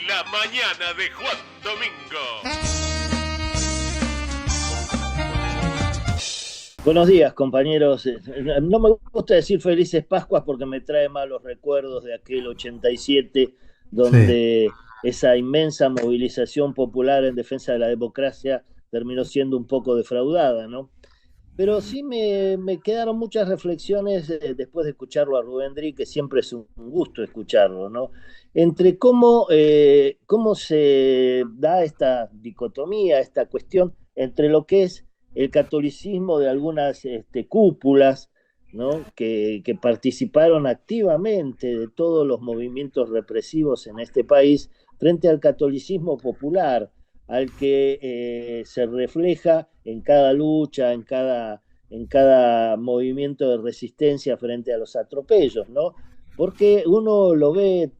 La mañana de Juan Domingo. Buenos días, compañeros. No me gusta decir felices Pascuas porque me trae malos recuerdos de aquel 87, Sí. donde esa inmensa movilización popular en defensa de la democracia terminó siendo un poco defraudada, ¿no? Pero sí me quedaron muchas reflexiones después de escucharlo a Rubén Dri, que siempre es un gusto escucharlo, ¿no? Entre cómo se da esta dicotomía, esta cuestión entre lo que es el catolicismo de algunas cúpulas, ¿no? Que participaron activamente de todos los movimientos represivos en este país, frente al catolicismo popular, al que se refleja en cada lucha, en cada movimiento de resistencia frente a los atropellos, ¿no? Porque uno lo ve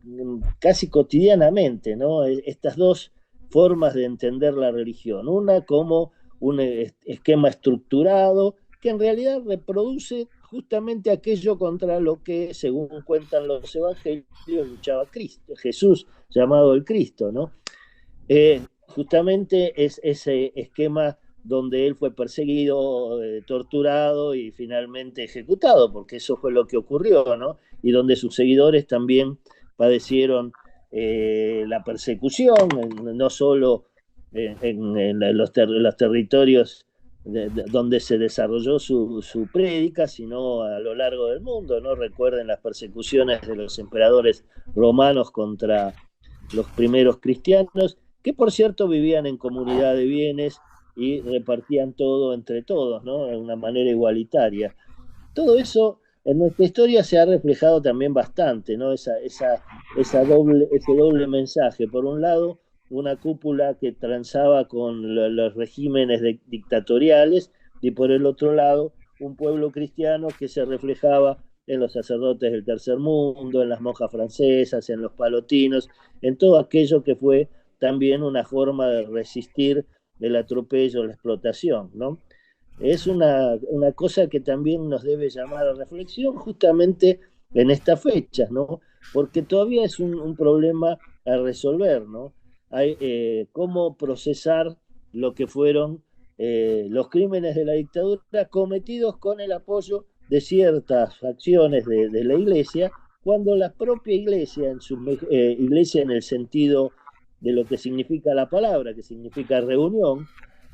casi cotidianamente, ¿no? Estas dos formas de entender la religión. Una como un esquema estructurado que en realidad reproduce justamente aquello contra lo que, según cuentan los evangelios, luchaba Cristo, Jesús llamado el Cristo, ¿no? Justamente es ese esquema donde él fue perseguido, torturado y finalmente ejecutado, porque eso fue lo que ocurrió, ¿no? Y donde sus seguidores también padecieron la persecución, no solo en los territorios donde se desarrolló su prédica, sino a lo largo del mundo, ¿no? Recuerden las persecuciones de los emperadores romanos contra los primeros cristianos, que por cierto vivían en comunidad de bienes y repartían todo entre todos, ¿no? De una manera igualitaria. Todo eso en nuestra historia se ha reflejado también bastante, ¿no? Ese doble mensaje. Por un lado, una cúpula que transaba con los regímenes dictatoriales y por el otro lado, un pueblo cristiano que se reflejaba en los sacerdotes del tercer mundo, en las monjas francesas, en los palotinos, en todo aquello que fue también una forma de resistir el atropello, la explotación, ¿no? Es una cosa que también nos debe llamar a reflexión justamente en estas fechas, ¿no? Porque todavía es un problema a resolver, ¿no? Hay cómo procesar lo que fueron los crímenes de la dictadura cometidos con el apoyo de ciertas facciones de la iglesia, cuando la propia iglesia, iglesia en el sentido de lo que significa la palabra, que significa reunión,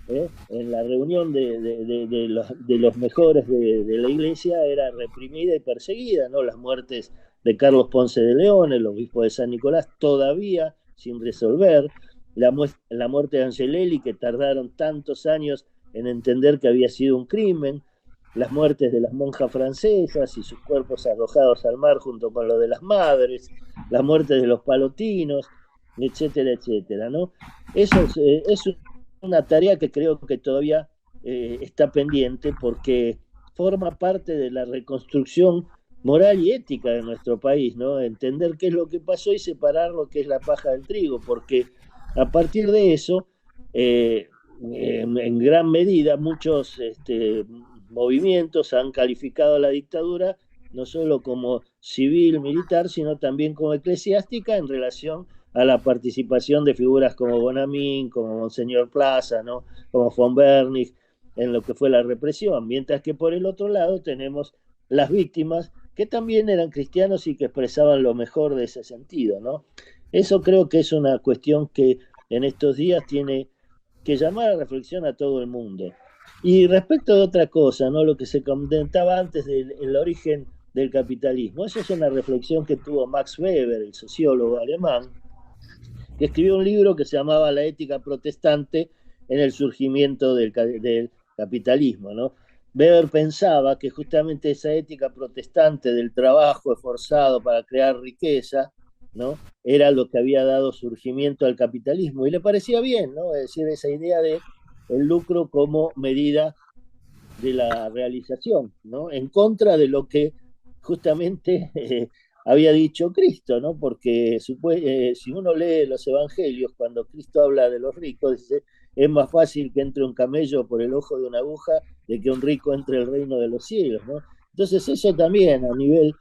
en la reunión de los mejores de la iglesia era reprimida y perseguida, ¿no? Las muertes de Carlos Ponce de León, el obispo de San Nicolás, todavía sin resolver, la muerte de Angelelli, que tardaron tantos años en entender que había sido un crimen, las muertes de las monjas francesas y sus cuerpos arrojados al mar junto con lo de las madres, las muertes de los palotinos, etcétera, etcétera, ¿no? Eso es una tarea que creo que todavía está pendiente porque forma parte de la reconstrucción moral y ética de nuestro país, ¿no? Entender qué es lo que pasó y separar lo que es la paja del trigo, porque a partir de eso, en gran medida, muchos movimientos han calificado a la dictadura no solo como civil, militar, sino también como eclesiástica en relación a la participación de figuras como Bonamín, como Monseñor Plaza, ¿no? Como von Bernich, en lo que fue la represión, mientras que por el otro lado tenemos las víctimas que también eran cristianos y que expresaban lo mejor de ese sentido, ¿no? Eso creo que es una cuestión que en estos días tiene que llamar a reflexión a todo el mundo. Y respecto de otra cosa, ¿no? Lo que se comentaba antes del origen del capitalismo, eso es una reflexión que tuvo Max Weber, el sociólogo alemán, que escribió un libro que se llamaba La ética protestante en el surgimiento del capitalismo, ¿no? Weber pensaba que justamente esa ética protestante del trabajo esforzado para crear riqueza, ¿no? Era lo que había dado surgimiento al capitalismo y le parecía bien, ¿no? Es decir, esa idea de el lucro como medida de la realización, ¿no? En contra de lo que justamente había dicho Cristo, ¿no? Porque si uno lee los evangelios, cuando Cristo habla de los ricos, dice, es más fácil que entre un camello por el ojo de una aguja de que un rico entre el reino de los cielos, ¿no? Entonces eso también a nivel,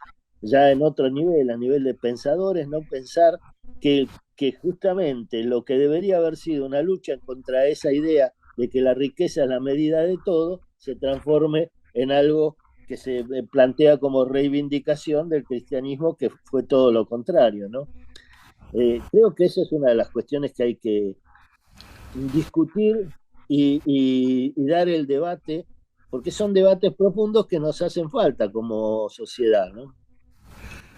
ya en otro nivel, a nivel de pensadores, ¿no? Pensar que que justamente lo que debería haber sido una lucha contra esa idea de que la riqueza es la medida de todo, se transforme en algo que se plantea como reivindicación del cristianismo, que fue todo lo contrario, ¿no? Creo que esa es una de las cuestiones que hay que discutir y dar el debate, porque son debates profundos que nos hacen falta como sociedad, ¿no?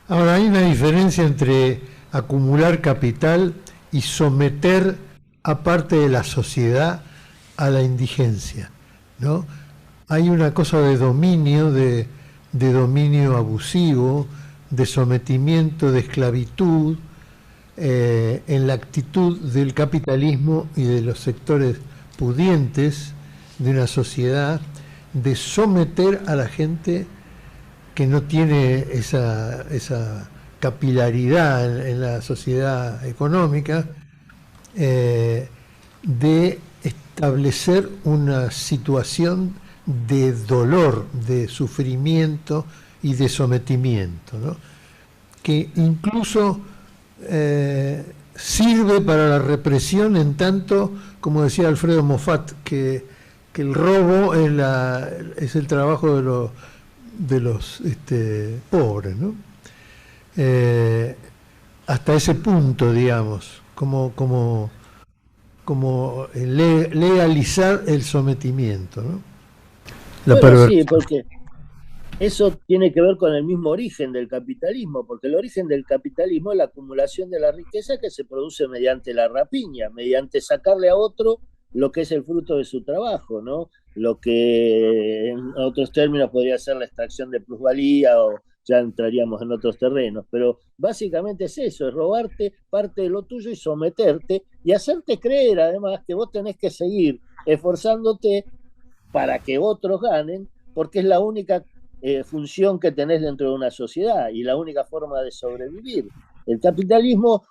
Ahora, hay una diferencia entre acumular capital y someter a parte de la sociedad a la indigencia, ¿no? Hay una cosa de dominio, de dominio abusivo, de sometimiento, de esclavitud, en la actitud del capitalismo y de los sectores pudientes de una sociedad, de someter a la gente que no tiene esa capilaridad en la sociedad económica, de establecer una situación de dolor, de sufrimiento y de sometimiento, ¿no? Que incluso sirve para la represión, en tanto, como decía Alfredo Moffat, que el robo es el trabajo de los pobres, ¿no? Hasta ese punto, digamos, como legalizar el sometimiento, ¿no? La Bueno, sí, perversión. porque eso tiene que ver con el mismo origen del capitalismo, porque el origen del capitalismo es la acumulación de la riqueza que se produce mediante la rapiña, mediante sacarle a otro lo que es el fruto de su trabajo, ¿no? Lo que en otros términos podría ser la extracción de plusvalía, o ya entraríamos en otros terrenos, pero básicamente es eso, es robarte parte de lo tuyo y someterte y hacerte creer además que vos tenés que seguir esforzándote para que otros ganen, porque es la única función que tenés dentro de una sociedad y la única forma de sobrevivir. El capitalismo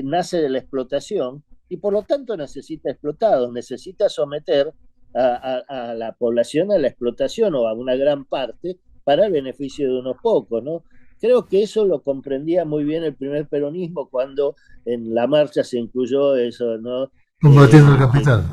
nace de la explotación y por lo tanto necesita explotados, necesita someter a la población a la explotación o a una gran parte para el beneficio de unos pocos, ¿no? Creo que eso lo comprendía muy bien el primer peronismo cuando en la marcha se incluyó eso, ¿no? Combatiendo el capital.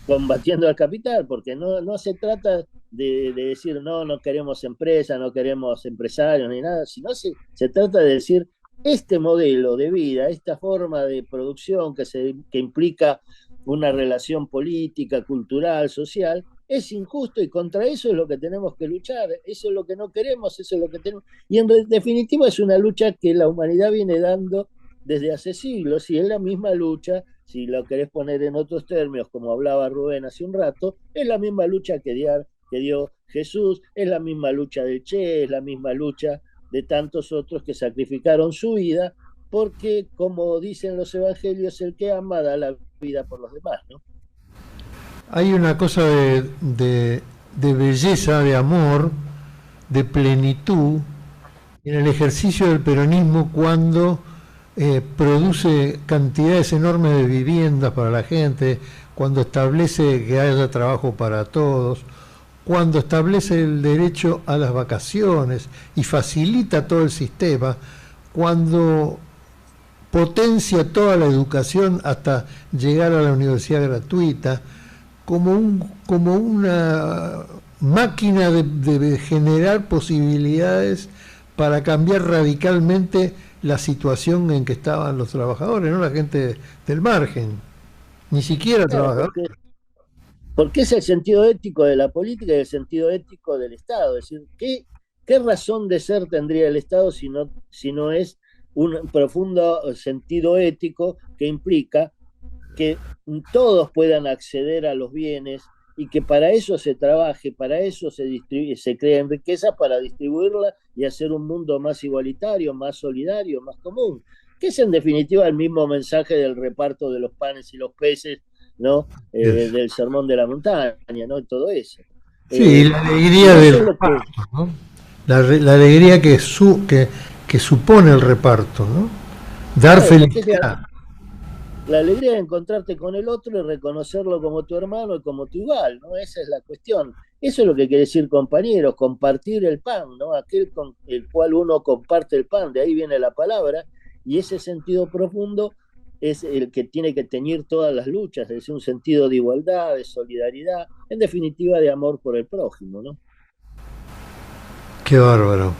Combatiendo al capital, porque no se trata de decir no queremos empresas, no queremos empresarios ni nada, sino se trata de decir este modelo de vida, esta forma de producción que implica una relación política, cultural, social, es injusto y contra eso es lo que tenemos que luchar, eso es lo que no queremos, eso es lo que tenemos. Y en definitiva es una lucha que la humanidad viene dando desde hace siglos y es la misma lucha, si lo querés poner en otros términos, como hablaba Rubén hace un rato, es la misma lucha que dio Jesús, es la misma lucha del Che, es la misma lucha de tantos otros que sacrificaron su vida, porque como dicen los evangelios, el que ama da la vida por los demás, ¿no? Hay una cosa de belleza, de amor, de plenitud en el ejercicio del peronismo cuando produce cantidades enormes de viviendas para la gente, cuando establece que haya trabajo para todos, cuando establece el derecho a las vacaciones y facilita todo el sistema, cuando potencia toda la educación hasta llegar a la universidad gratuita, como una máquina de generar posibilidades para cambiar radicalmente la situación en que estaban los trabajadores, no la gente del margen, ni siquiera Claro, trabajadores. porque es el sentido ético de la política y el sentido ético del Estado. Es decir, ¿qué razón de ser tendría el Estado si no es un profundo sentido ético que implica que todos puedan acceder a los bienes y que para eso se trabaje, para eso se creen riquezas, para distribuirla y hacer un mundo más igualitario, más solidario, más común? Que es en definitiva el mismo mensaje del reparto de los panes y los peces, ¿no? Del sermón de la montaña, ¿no? Todo eso. Sí, la alegría eso del es lo que, reparto, ¿no? La alegría que supone el reparto, ¿no? Dar claro, porque es felicidad. la alegría de encontrarte con el otro y reconocerlo como tu hermano y como tu igual, ¿no? Esa es la cuestión. Eso es lo que quiere decir compañeros, compartir el pan, ¿no? Aquel con el cual uno comparte el pan, de ahí viene la palabra, y ese sentido profundo es el que tiene que teñir todas las luchas, es decir, un sentido de igualdad, de solidaridad, en definitiva de amor por el prójimo, ¿no? Qué bárbaro.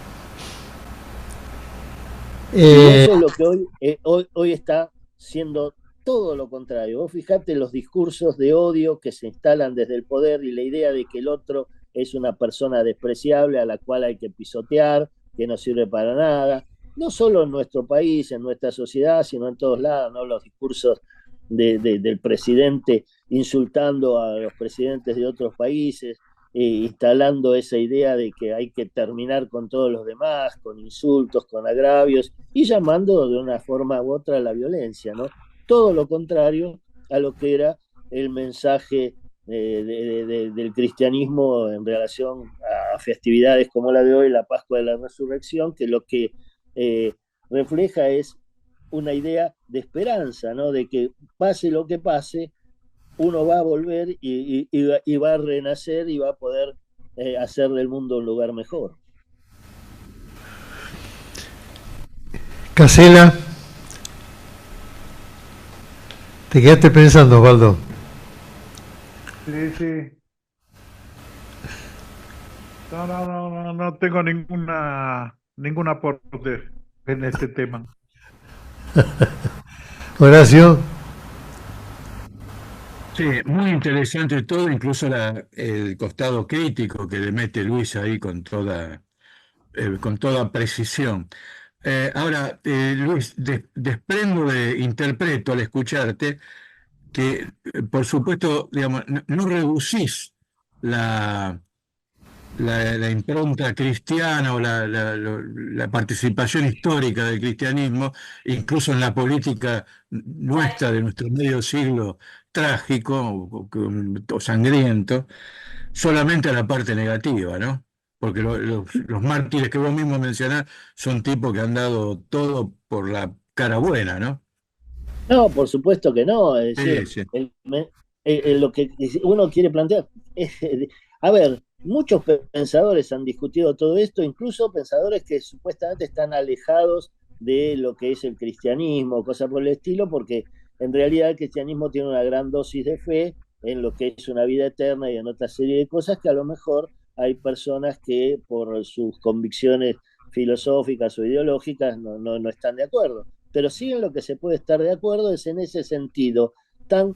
Y eso es lo que hoy está siendo todo lo contrario. Vos fijate los discursos de odio que se instalan desde el poder y la idea de que el otro es una persona despreciable a la cual hay que pisotear, que no sirve para nada, no solo en nuestro país, en nuestra sociedad, sino en todos lados, ¿no? Los discursos del presidente insultando a los presidentes de otros países, instalando esa idea de que hay que terminar con todos los demás, con insultos, con agravios, y llamando de una forma u otra a la violencia, ¿no? Todo lo contrario a lo que era el mensaje del cristianismo en relación a festividades como la de hoy, la Pascua de la Resurrección, que lo que eh, refleja es una idea de esperanza, ¿no? De que pase lo que pase, uno va a volver y va a renacer y va a poder hacer del mundo un lugar mejor. Casela, te quedaste pensando, Osvaldo. Sí, sí. No tengo ningún aporte en este tema. Horacio. Sí, muy interesante todo, incluso el costado crítico que le mete Luis ahí con toda precisión. Ahora, Luis, interpreto al escucharte que, por supuesto, digamos, no reducís la, la impronta cristiana o la participación histórica del cristianismo, incluso en la política nuestra, de nuestro medio siglo trágico o sangriento, solamente a la parte negativa, ¿no? Porque los mártires que vos mismo mencionás son tipos que han dado todo por la cara buena, ¿no? No, por supuesto que no. Es Sí, decir, sí. lo que uno quiere plantear es, a ver, muchos pensadores han discutido todo esto, incluso pensadores que supuestamente están alejados de lo que es el cristianismo, cosas por el estilo, porque en realidad el cristianismo tiene una gran dosis de fe en lo que es una vida eterna y en otra serie de cosas que a lo mejor hay personas que por sus convicciones filosóficas o ideológicas no están de acuerdo, pero sí en lo que se puede estar de acuerdo es en ese sentido tan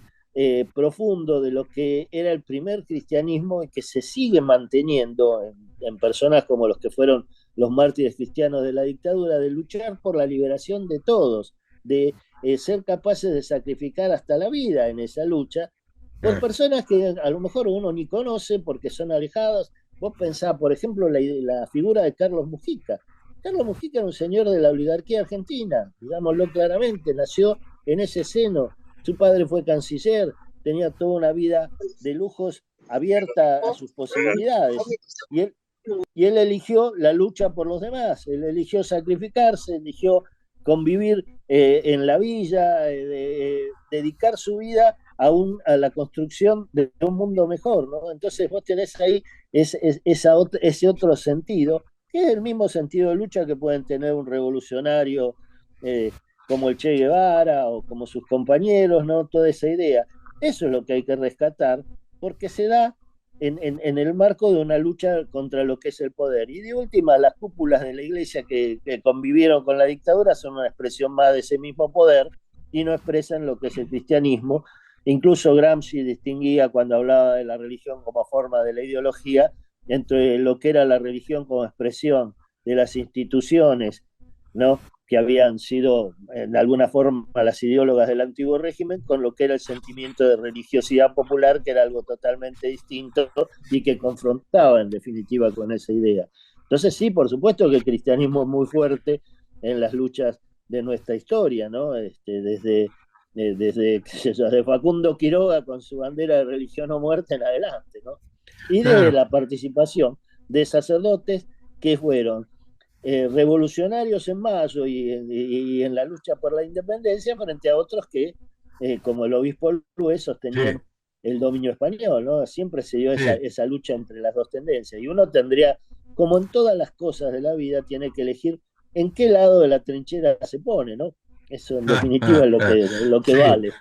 profundo de lo que era el primer cristianismo y que se sigue manteniendo en personas como los que fueron los mártires cristianos de la dictadura, de luchar por la liberación de todos, de ser capaces de sacrificar hasta la vida en esa lucha, por personas que a lo mejor uno ni conoce porque son alejadas. Vos pensás, por ejemplo, la figura de Carlos Mujica. Carlos Mujica era un señor de la oligarquía argentina, digámoslo claramente, nació en ese seno, su padre fue canciller, tenía toda una vida de lujos abierta a sus posibilidades, y él eligió la lucha por los demás, él eligió sacrificarse, eligió convivir en la villa, dedicar su vida a la construcción de un mundo mejor, ¿no? Entonces vos tenés ahí ese otro sentido, que es el mismo sentido de lucha que pueden tener un revolucionario como el Che Guevara o como sus compañeros, ¿no? Toda esa idea. Eso es lo que hay que rescatar, porque se da en el marco de una lucha contra lo que es el poder. Y de última, las cúpulas de la iglesia que convivieron con la dictadura son una expresión más de ese mismo poder y no expresan lo que es el cristianismo. Incluso Gramsci distinguía cuando hablaba de la religión como forma de la ideología entre lo que era la religión como expresión de las instituciones, ¿no? Que habían sido en alguna forma las ideólogas del antiguo régimen, con lo que era el sentimiento de religiosidad popular, que era algo totalmente distinto y que confrontaba en definitiva con esa idea. Entonces sí, por supuesto que el cristianismo es muy fuerte en las luchas de nuestra historia, ¿no? Desde Facundo Quiroga con su bandera de religión o muerte en adelante, ¿no? Y de Claro. la participación de sacerdotes que fueron revolucionarios en Mayo y en la lucha por la independencia frente a otros que, como el obispo Luez, Sí, sostenían el dominio español, ¿no? Siempre se dio sí. esa lucha entre las dos tendencias y uno tendría, como en todas las cosas de la vida, tiene que elegir en qué lado de la trinchera se pone, ¿no? Eso en Ah, definitiva ah, es ah. lo que Sí, vale.